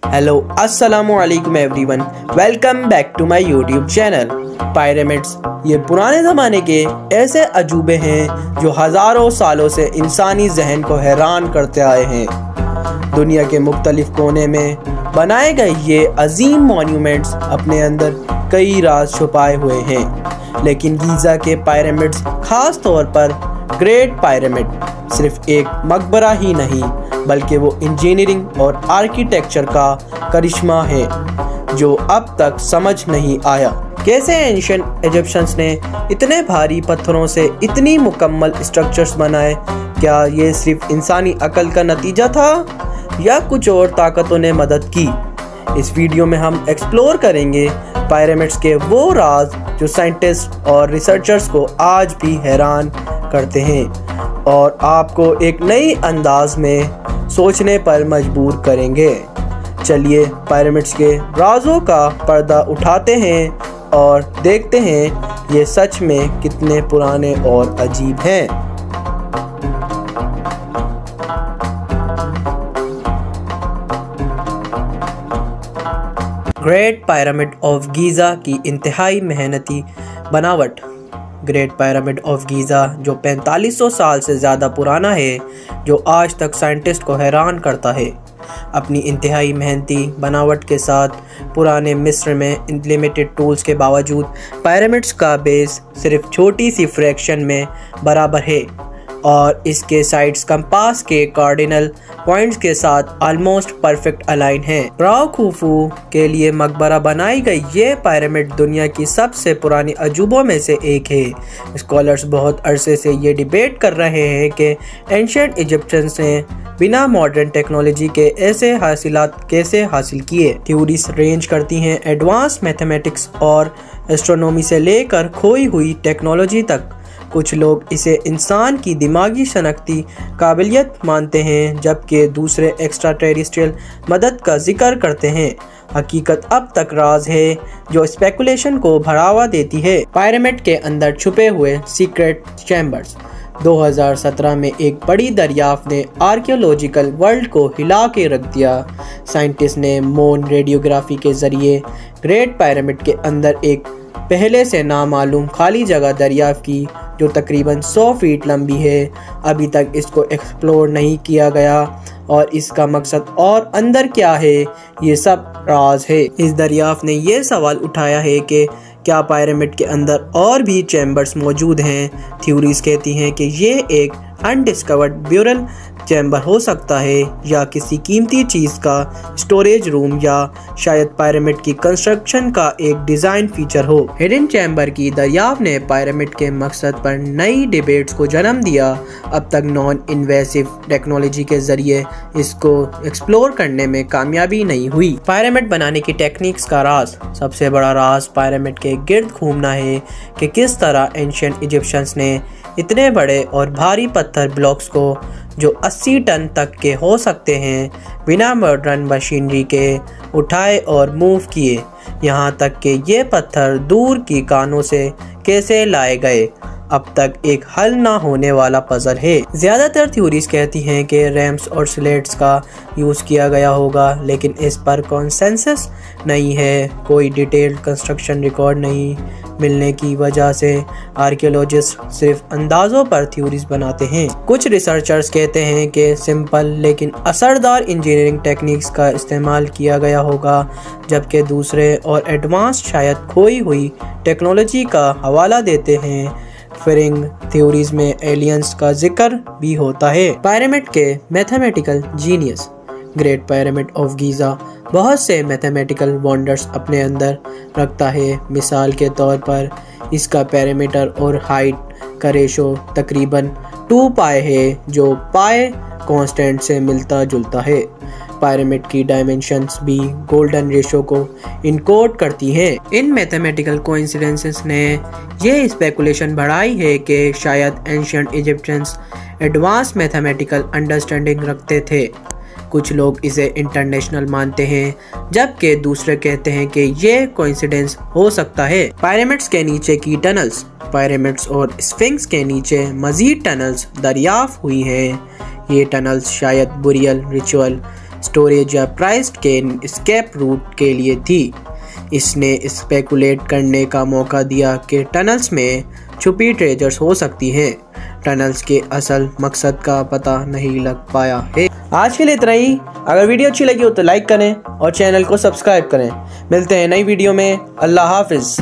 Hello अस्सलामु अलैकुम everyone, welcome back to my YouTube channel. Pyramids ये पुराने ज़माने के ऐसे अजूबे हैं जो हज़ारों सालों से इंसानी जहन को हैरान करते आए हैं। दुनिया के मुख्तलिफ कोने में बनाए गए ये अजीम मॉन्यूमेंट्स अपने अंदर कई राज छुपाए हुए हैं, लेकिन गीज़ा के पिरामिड्स खास तौर पर ग्रेट पिरामिड सिर्फ एक मकबरा ही नहीं बल्कि वो इंजीनियरिंग और आर्किटेक्चर का करिश्मा है जो अब तक समझ नहीं आया। कैसे एंशिएंट इजिप्शियंस ने इतने भारी पत्थरों से इतनी मुकम्मल स्ट्रक्चर्स बनाए? क्या ये सिर्फ इंसानी अकल का नतीजा था या कुछ और ताकतों ने मदद की? इस वीडियो में हम एक्सप्लोर करेंगे पिरामिड्स के वो राज जो साइंटिस्ट और रिसर्चर्स को आज भी हैरान करते हैं और आपको एक नई अंदाज में सोचने पर मजबूर करेंगे। चलिए पिरामिड्स के राजों का पर्दा उठाते हैं और देखते हैं ये सच में कितने पुराने और अजीब हैं। ग्रेट पिरामिड ऑफ गीज़ा की इंतहाई मेहनती बनावट। ग्रेट पिरामिड ऑफ गीज़ा जो 4500 साल से ज़्यादा पुराना है, जो आज तक साइंटिस्ट को हैरान करता है। अपनी इंतहाई मेहनती बनावट के साथ पुराने मिस्र में लिमिटेड टूल्स के बावजूद पिरामिड्स का बेस सिर्फ छोटी सी फ्रैक्शन में बराबर है और इसके साइड्स कंपास के कार्डिनल पॉइंट्स के साथ ऑलमोस्ट परफेक्ट अलाइन है। राव खुफू के लिए मकबरा बनाई गई ये पिरामिड दुनिया की सबसे पुरानी अजूबों में से एक है। स्कॉलर्स बहुत अरसे से ये डिबेट कर रहे हैं कि एंशिएंट इजिप्शियंस ने बिना मॉडर्न टेक्नोलॉजी के ऐसे हासिलात कैसे हासिल किए। थ्योरीज रेंज करती हैं एडवांस मैथमेटिक्स और एस्ट्रोनॉमी से लेकर खोई हुई टेक्नोलॉजी तक। कुछ लोग इसे इंसान की दिमागी शनाख्ती काबिलियत मानते हैं, जबकि दूसरे एक्स्ट्रा टेरेस्ट्रियल मदद का जिक्र करते हैं। हकीकत अब तक राज है जो स्पेकुलेशन को बढ़ावा देती है। पिरामिड के अंदर छुपे हुए सीक्रेट चैम्बर्स। 2017 में एक बड़ी दरियाफ्त ने आर्कियोलॉजिकल वर्ल्ड को हिला के रख दिया। साइंटिस्ट ने मून रेडियोग्राफी के जरिए ग्रेट पिरामिड के अंदर एक पहले से नामालूम खाली जगह दरियाफ्त की जो तकरीबन 100 फीट लंबी है। अभी तक इसको एक्सप्लोर नहीं किया गया और इसका मकसद और अंदर क्या है ये सब राज है। इस दरियाफ्त ने यह सवाल उठाया है कि क्या पिरामिड के अंदर और भी चैम्बर्स मौजूद हैं। थ्योरीज कहती हैं कि ये एक अनडिस्कवर्ड ब्यूरल चैम्बर हो सकता है या किसी कीमती चीज़ का स्टोरेज रूम या शायद पिरामिड की कंस्ट्रक्शन का एक डिज़ाइन फीचर हो। हिडन चैम्बर की दरियाफ्त ने पिरामिड के मकसद पर नई डिबेट्स को जन्म दिया। अब तक नॉन इन्वेसिव टेक्नोलॉजी के जरिए इसको एक्सप्लोर करने में कामयाबी नहीं हुई। पिरामिड बनाने की टेक्निक्स का राज। सबसे बड़ा राज पिरामिड के गिर्द घूमना है कि किस तरह एंशिएंट इजिप्शियंस ने इतने बड़े और भारी पत्थर ब्लॉक्स को जो 80 टन तक के हो सकते हैं बिना मॉडर्न मशीनरी के उठाए और मूव किए। यहाँ तक कि ये पत्थर दूर की कानों से कैसे लाए गए अब तक एक हल ना होने वाला पजल है। ज़्यादातर थ्योरीज कहती हैं कि रैम्स और स्लेट्स का यूज़ किया गया होगा, लेकिन इस पर कॉन्सेंसस नहीं है। कोई डिटेल्ड कंस्ट्रक्शन रिकॉर्ड नहीं मिलने की वजह से आर्कियोलॉजिस्ट सिर्फ अंदाज़ों पर थ्योरीज बनाते हैं। कुछ रिसर्चर्स कहते हैं कि सिंपल लेकिन असरदार इंजीनियरिंग टेक्निक्स का इस्तेमाल किया गया होगा, जबकि दूसरे और एडवांस शायद खोई हुई टेक्नोलॉजी का हवाला देते हैं। फिरिंग थ्योरीज में एलियंस का जिक्र भी होता है। पिरामिड के mathematical genius. Great pyramid of Giza बहुत से मैथमेटिकल वंडर्स अपने अंदर रखता है। मिसाल के तौर पर इसका पेरीमीटर और हाइट का रेशो तकरीबन 2 पाई है, जो पाई कांस्टेंट से मिलता जुलता है। पिरामिड की डायमेंशंस भी गोल्डन रेशो को इनकोड करती हैं। इन मैथमेटिकल कोइंसिडेंसेस ने ये स्पेकुलेशन बढ़ाई है कि शायद ancient Egyptians advance mathematical understanding रखते थे। कुछ लोग इसे इंटरनेशनल मानते हैं, जबकि दूसरे कहते हैं कि ये कोइंसिडेंस हो सकता है। पिरामिड्स के नीचे की टनल्स। पिरामिड्स और स्फिंक्स के नीचे मजीद टनल्स दरियाफ्त हुई हैं। ये टनल्स शायद बुरियल रिचुअल स्टोरेज या प्राइस्ड के एस्केप रूट के लिए थी। इसने स्पेकुलेट करने का मौका दिया कि टनल्स में छुपी ट्रेजर्स हो सकती हैं। टनल्स के असल मकसद का पता नहीं लग पाया है। आज के लिए इतना ही। अगर वीडियो अच्छी लगी हो तो लाइक करें और चैनल को सब्सक्राइब करें। मिलते हैं नई वीडियो में। अल्लाह हाफिज़।